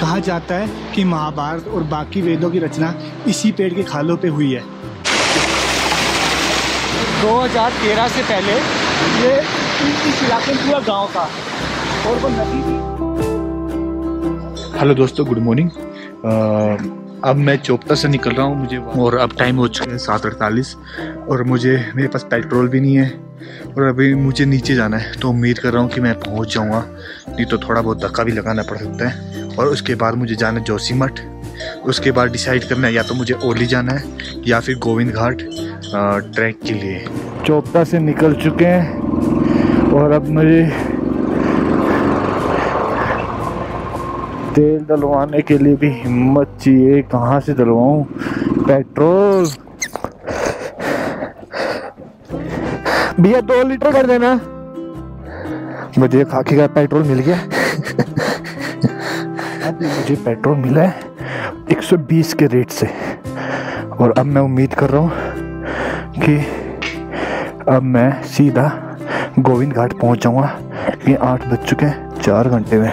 कहा जाता है कि महाभारत और बाकी वेदों की रचना इसी पेड़ के खालों पे हुई है। 2013 से पहले ये इस इलाके में पूरा गांव था और वो नदी थी। हेलो दोस्तों, गुड मॉर्निंग। अब मैं चोपता से निकल रहा हूँ मुझे, और अब टाइम हो चुका है 7:48 और मेरे पास पेट्रोल भी नहीं है और अभी मुझे नीचे जाना है। तो उम्मीद कर रहा हूँ कि मैं पहुँच जाऊँगा, नहीं तो थोड़ा बहुत धक्का भी लगाना पड़ सकता है। और उसके बाद मुझे जाना है जोशीमठ। उसके बाद डिसाइड करना है या तो मुझे ओली जाना है या फिर गोविंद घाट ट्रैक के लिए। चोपता से निकल चुके हैं और अब मुझे तेल डलवाने के लिए भी हिम्मत चाहिए। कहाँ से डलवाऊं पेट्रोल? भैया 2 लीटर कर देना। मुझे खाकी का पेट्रोल मिल गया। अब मुझे पेट्रोल मिला है 120 के रेट से और अब मैं उम्मीद कर रहा हूँ कि अब मैं सीधा गोविंद घाट पहुँच जाऊँगा। ये 8 बज चुके हैं, 4 घंटे में।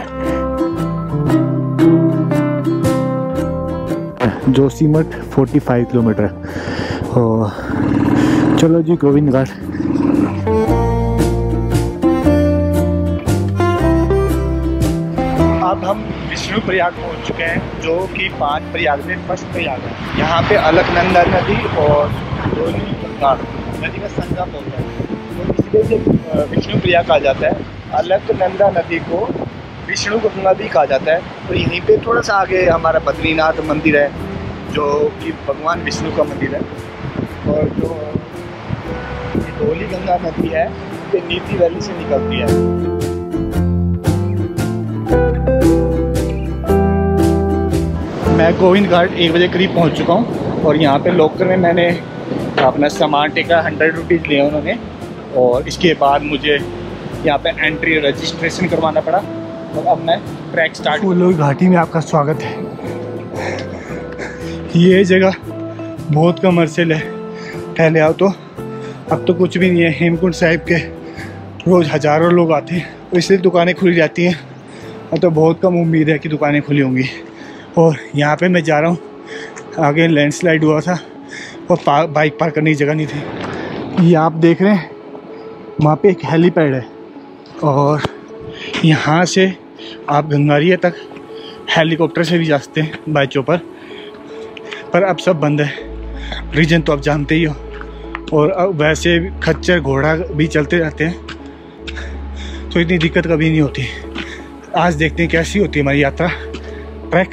जोशीमठ 45 किलोमीटर। चलो जी गोविंद घाट। अब हम विष्णु प्रयाग पहुंच चुके हैं, जो कि 5 प्रयाग में फर्स्ट प्रयाग है। यहाँ पे अलकनंदा नदी और गंगा नदी का संगम होता है, तो इसलिए विष्णु प्रयाग कहा जाता है। अलकनंदा नदी को विष्णु गंगा भी कहा जाता है। तो यहीं पे थोड़ा सा आगे हमारा बद्रीनाथ मंदिर है, जो कि भगवान विष्णु का मंदिर है। और जो धौली गंगा नदी है ये नीति वैली से निकलती है। मैं गोविंद घाट 1 बजे करीब पहुंच चुका हूं और यहाँ पे लोकल में मैंने अपना सामान टेका, 100 रुपीज़ लिए उन्होंने। और इसके बाद मुझे यहाँ पे एंट्री रजिस्ट्रेशन करवाना पड़ा और अब मैं ट्रैक स्टार्ट। फूलों की घाटी में आपका स्वागत है। ये जगह बहुत कमर्शियल है, पहले आओ तो, अब तो कुछ भी नहीं है। हेमकुंड साहिब के रोज़ हज़ारों लोग आते हैं, इसलिए दुकानें खुली जाती हैं। अब तो बहुत कम उम्मीद है कि दुकानें खुली होंगी। और यहाँ पे मैं जा रहा हूँ, आगे लैंडस्लाइड हुआ था और बाइक पार्क करने की जगह नहीं थी। ये आप देख रहे हैं, वहाँ पे एक हेलीपैड है और यहाँ से आप गंगारिया तक हेलीकॉप्टर से भी जा सकते हैं, बाय चोपर। पर अब सब बंद है, रीजन तो आप जानते ही हो। और अब वैसे खच्चर घोड़ा भी चलते रहते हैं, तो इतनी दिक्कत कभी नहीं होती। आज देखते हैं कैसी होती है हमारी यात्रा ट्रैक,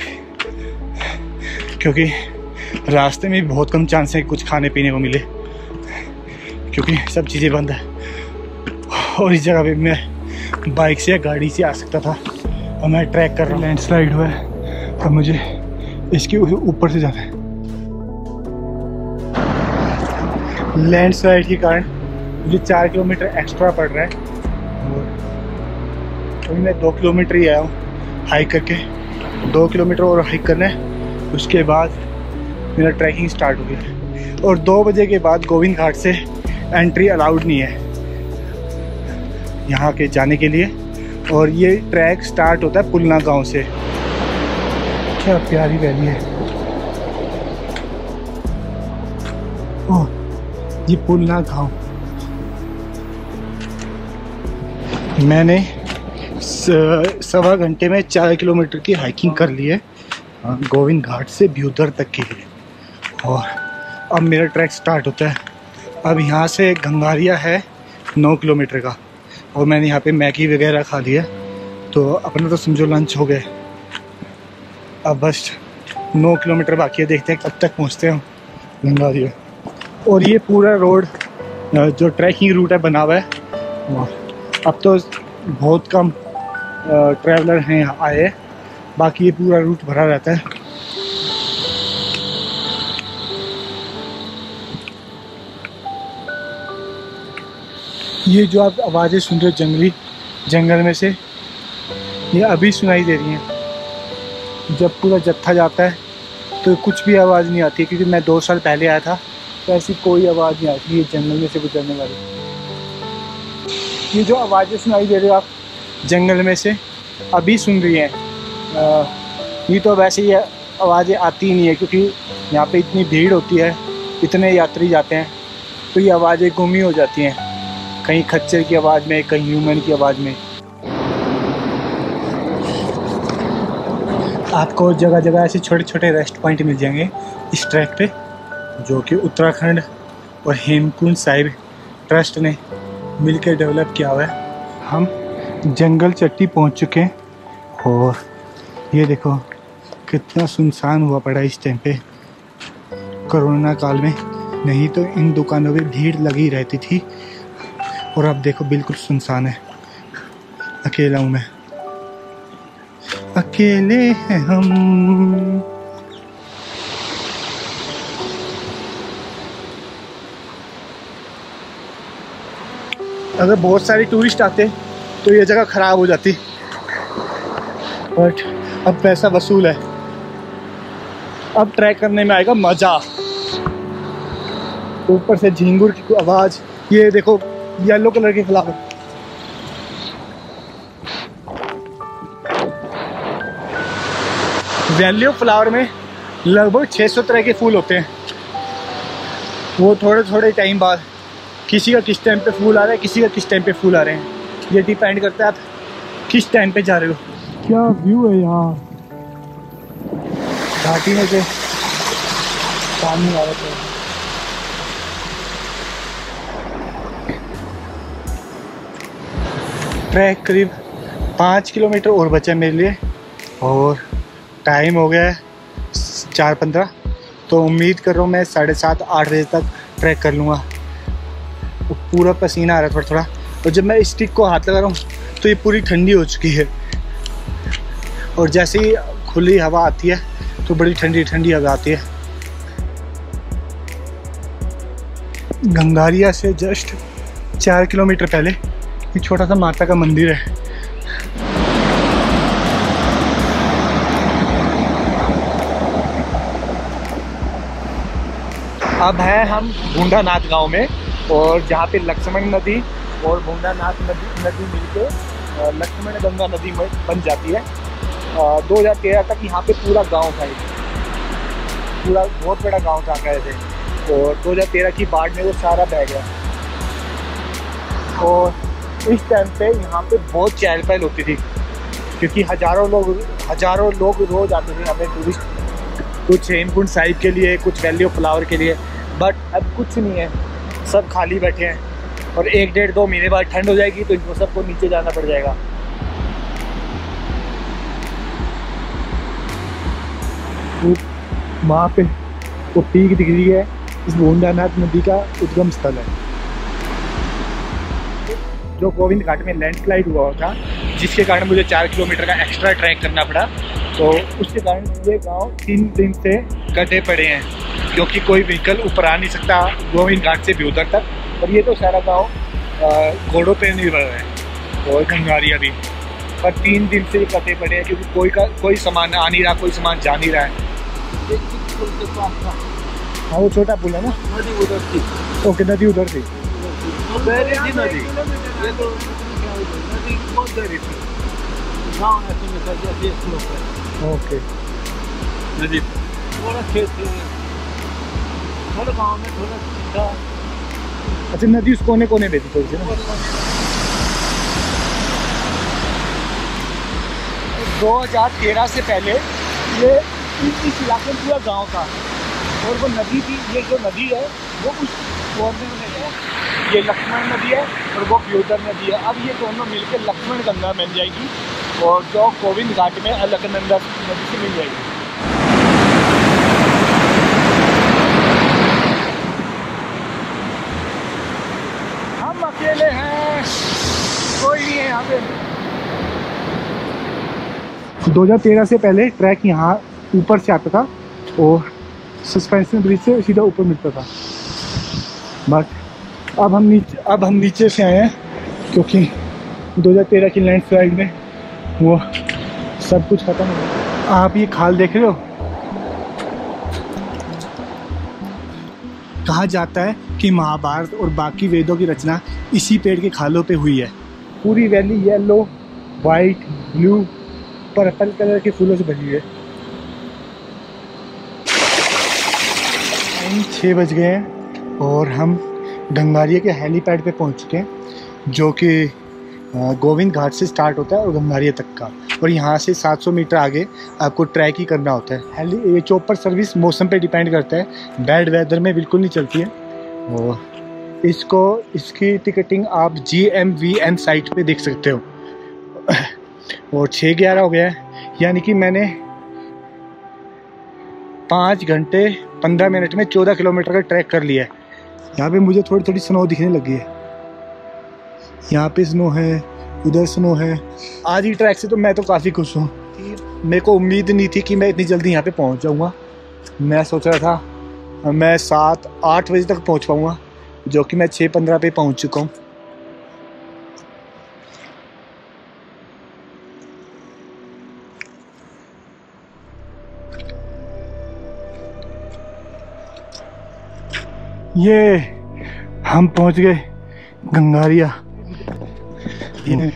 क्योंकि रास्ते में भी बहुत कम चांस है कुछ खाने पीने को मिले, क्योंकि सब चीज़ें बंद है। और इस जगह पे मैं बाइक से या गाड़ी से आ सकता था और मैं ट्रैक कर रहा हूँ। लैंडस्लाइड हुआ है, अब मुझे इसके ऊपर से जाना है। लैंडस्लाइड के कारण मुझे 4 किलोमीटर एक्स्ट्रा पड़ रहा है और अभी मैं 2 किलोमीटर ही आया हूँ हाइक करके। 2 किलोमीटर और हाइक करना है, उसके बाद मेरा ट्रैकिंग स्टार्ट हो गया। और 2 बजे के बाद गोविंद घाट से एंट्री अलाउड नहीं है यहाँ के जाने के लिए। और ये ट्रैक स्टार्ट होता है पुलना गांव से। क्या प्यारी वैली है। ओह, ये पुलना गांव। मैंने 1.25 घंटे में 4 किलोमीटर की हाइकिंग कर ली है गोविंद घाट से ब्यूदर तक के लिए। और अब मेरा ट्रैक स्टार्ट होता है। अब यहाँ से गंगारिया है 9 किलोमीटर का, और मैंने यहाँ पे मैगी वगैरह खा लिया, तो अपना तो समझो लंच हो गए। अब बस 9 किलोमीटर बाकी है, देखते हैं कब तक पहुँचते हैं गंगारिया। और ये पूरा रोड जो ट्रैकिंग रूट है बना हुआ है, अब तो बहुत कम ट्रैवलर हैं यहाँ आए, बाकी ये पूरा रूट भरा रहता है। ये जो आप आवाज़ें सुन रहे हो जंगल में से, ये अभी सुनाई दे रही हैं। जब पूरा जत्था जाता है तो कुछ भी आवाज़ नहीं आती, क्योंकि मैं 2 साल पहले आया था तो ऐसी कोई आवाज़ नहीं आती। ये जंगल में से गुजरने वाली, ये जो आवाज़ें सुनाई दे रही हो आप जंगल में से, अभी सुन रही हैं। नहीं तो वैसे ही आवाज़ें आती ही नहीं है, क्योंकि यहाँ पे इतनी भीड़ होती है, इतने यात्री जाते हैं, तो ये आवाज़ें गुम ही हो जाती हैं, कहीं खच्चर की आवाज़ में, कहीं ह्यूमन की आवाज़ में। आपको जगह जगह ऐसे छोटे छोटे रेस्ट पॉइंट मिल जाएंगे इस ट्रैक पे, जो कि उत्तराखंड और हेमकुंड साहिब ट्रस्ट ने मिलकर डेवलप किया हुआ है। हम जंगल चट्टी पहुंच चुके हैं और ये देखो कितना सुनसान हुआ पड़ा इस टाइम पे, कोरोना काल में। नहीं तो इन दुकानों पे भीड़ लगी रहती थी, और अब देखो बिल्कुल सुनसान है। अकेला हूँ मैं, अकेले हैं हम। अगर बहुत सारे टूरिस्ट आते तो ये जगह ख़राब हो जाती, बट अब पैसा वसूल है, अब ट्रैक करने में आएगा मज़ा। ऊपर से झींगुर की आवाज़, ये देखो येलो कलर के फ्लावर, वैली ऑफ फ्लावर में लगभग 600 तरह के फूल होते हैं। वो थोड़े थोड़े टाइम बाद किसी का किस टाइम पे फूल आ रहा है, किसी का किस टाइम पे फूल आ रहे हैं, ये डिपेंड करता है आप किस टाइम पे जा रहे हो। क्या व्यू है यहाँ, घाटी में से पानी आ रहा है। ट्रैक करीब 5 किलोमीटर और बचा है मेरे लिए, और टाइम हो गया है 4:15, तो उम्मीद कर रहा हूँ मैं 7:30-8 बजे तक ट्रैक कर लूँगा। तो पूरा पसीना आ रहा है थोड़ा थोड़ा, और जब मैं स्टिक को हाथ लगा रहा हूँ तो ये पूरी ठंडी हो चुकी है, और जैसे ही खुली हवा आती है तो बड़ी ठंडी ठंडी हवा आती है। गंगारिया से जस्ट 4 किलोमीटर पहले एक छोटा सा माता का मंदिर है। अब है हम भूंडानाथ गांव में, और जहाँ पे लक्ष्मण नदी और भूंडानाथ नदी मिलकर लक्ष्मण गंगा नदी में बन जाती है। 2013 तक यहाँ पे पूरा गांव था, पूरा बहुत बड़ा गांव था कह रहे थे, और 2013 की बाढ़ में वो सारा बह गया। और इस टाइम पे यहाँ पे बहुत चहल पहल होती थी, क्योंकि हज़ारों लोग रोज़ आते थे यहाँ पे टूरिस्ट, कुछ हेमकुंड साहिब के लिए, कुछ वैली ऑफ फ्लावर के लिए। बट अब कुछ नहीं है, सब खाली बैठे हैं, और 1-1.5-2 महीने बाद ठंड हो जाएगी तो इनको सबको नीचे जाना पड़ जाएगा। वहाँ पे वो पीक दिख रही है, इस भूंडानाथ नदी का उद्गम स्थल है। जो गोविंद घाट में लैंडस्लाइड हुआ था, जिसके कारण मुझे 4 किलोमीटर का एक्स्ट्रा ट्रैक करना पड़ा, तो उसके कारण ये गांव 3 दिन से गड्ढे पड़े हैं, क्योंकि कोई व्हीकल ऊपर आ नहीं सकता गोविंद घाट से भी उधर तक। और ये तो सारा गांव घोड़ों पे निर्भर है, और गंगारिया भी, पर 3 दिन से ये गड्ढे पड़े हैं, क्योंकि कोई सामान आ नहीं रहा, कोई सामान जा नहीं रहा है। हाँ वो छोटा पुल है ना, नदी उधर थी। ओके, नदी उधर थी, नदी ये तो नदी बहुत गहरी थी, गाँव ऐसे में था जैसे स्लोप है। ओके, नदी थोड़ा खेत थोड़ा गाँव में थोड़ा था। अच्छा, नदी उस कोने कोने में थी थोड़ी सी ना। 2013 से पहले ये इस इलाके में पूरा गांव था, और वो नदी थी, ये जो नदी है वो उस कोने में है, ये लक्ष्मण नदी है और वो व्योदर नदी है। अब ये दोनों मिलकर लक्ष्मण गंगा मिल जाएगी, और जो गोविंद घाट में अलकनंदा नदी से मिल जाएगी। हम अकेले हैं, कोई नहीं है यहाँ पे। 2013 से पहले ट्रैक यहाँ ऊपर से आता था, और सस्पेंशन ब्रिज से सीधा ऊपर मिलता था, बट अब हम नीचे से आए हैं, क्योंकि 2013 की लैंडस्लाइड में वो सब कुछ खत्म हो गया। आप ये खाल देख रहे हो, कहा जाता है कि महाभारत और बाकी वेदों की रचना इसी पेड़ के खालों पे हुई है। पूरी valley yellow, white, blue, purple colour के फूलों से भरी है। टाइम 6 बज गए हैं और हम गंगारिया के हेलीपैड पे पहुंच चुके हैं, जो कि गोविंद घाट से स्टार्ट होता है और गंगारिया तक का, और यहाँ से 700 मीटर आगे आपको ट्रैक ही करना होता है। ये चॉपर सर्विस मौसम पे डिपेंड करता है, बैड वेदर में बिल्कुल नहीं चलती है। और इसकी टिकटिंग आप GMVN साइट पे देख सकते हो। और 6:11 हो गया है, यानी कि मैंने 5 घंटे 15 मिनट में 14 किलोमीटर का ट्रैक कर लिया है। यहाँ पे मुझे थोड़ी थोड़ी स्नो दिखने लगी है, यहाँ पे स्नो है, उधर स्नो है। आज ही ट्रैक से तो मैं तो काफ़ी खुश हूँ। मेरे को उम्मीद नहीं थी कि मैं इतनी जल्दी यहाँ पे पहुँच जाऊँगा। मैं सोच रहा था मैं 7-8 बजे तक पहुँच पाऊँगा, जो कि मैं 6:15 पे पहुँच चुका हूँ। ये हम पहुँच गए गंगारिया। ये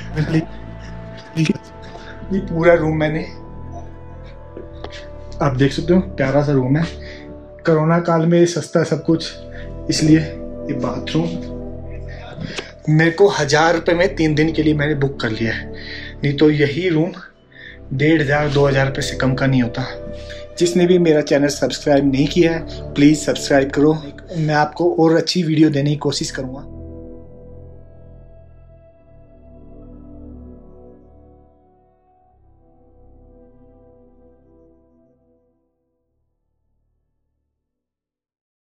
पूरा रूम मैंने, आप देख सकते हो, प्यारा सा रूम है। कोरोना काल में सस्ता सब कुछ, इसलिए ये बाथरूम मेरे को 1000 रुपये में 3 दिन के लिए मैंने बुक कर लिया है, नहीं तो यही रूम 1500-2000 रुपये से कम का नहीं होता। जिसने भी मेरा चैनल सब्सक्राइब नहीं किया है प्लीज़ सब्सक्राइब करो, मैं आपको और अच्छी वीडियो देने की कोशिश करूँगा।